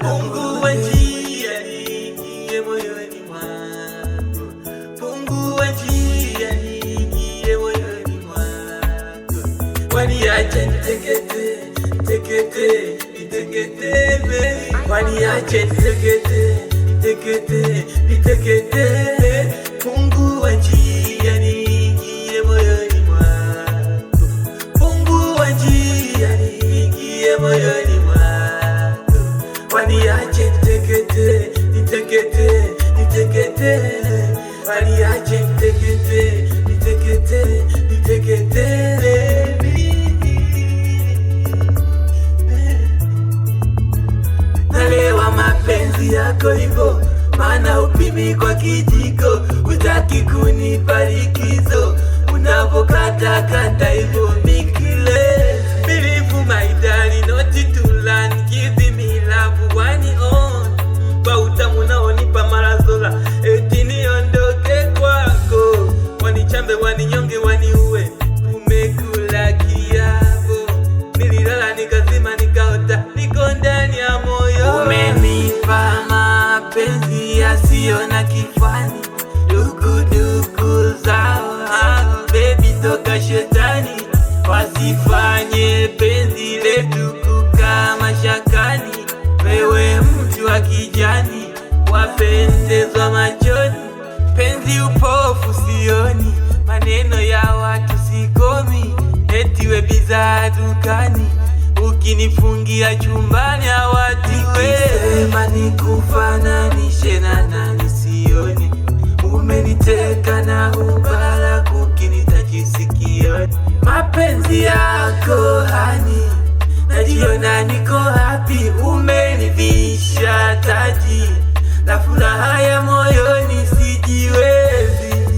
Fungua njia niingie moyoni mwangu, fungua njia niingie moyoni mwangu. Waniache niteketee, niteketee, niteketee, waniache niteketee, niteketee, niteketee. Fungua njia niingie moyoni mwangu, fungua njia niingie moyoni mwangu. Waniache niteketee, niteketee, niteketee, waniache niteketee, niteketee, niteketee. Nalewa mapenzi yako hivyo, maana upimi kwa kijiko, hutaki kunipa likizo, unavokata kata hivyo mikile. Believe my darling, not to learn, give me love one on. Kwa utamu unaonipa marazola, eti niondoke kwako, wanichambe waninyonge waniue, umekula kiapo. Nililala nikazima nikaota, niko ndani ya moyo. Umenipa mapenzi yasiyo na kifani, dukuduku zao hao baby toka shetani, wasifanye penzi letu kukaa mashakani. Wewe mtu wa kijani, wapendezwa machoni, penzi upofu sioni, maneno ya watu sikomi, eti we bidhaa dukani, ukinifungia chumbani hawatiwe. Sema nikufananishe na nani sioni, umeniteka na ubala kukinitaji sikioni. Mapenzi yako hani, najiona niko happy, umenivisha taji la furaha ya moyoni sijiwezi,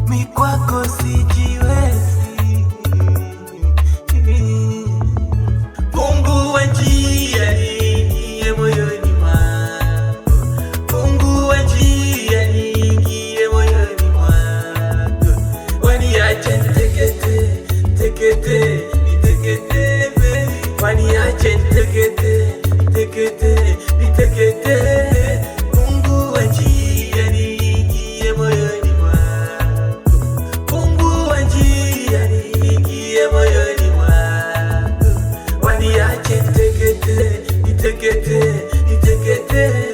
mi kwako sijiwezi. Fungua njia niingie moyoni mwangu, fungua njia niingie moyoni mwangu. Waniache niteketee, niteketee, niteketee, waniache niteketee, niteketee, niteketee. Fungua njia niingie moyoni mwangu, fungua njia niingie moyoni mwangu. Waniache niteketee, niteketee, niteketee.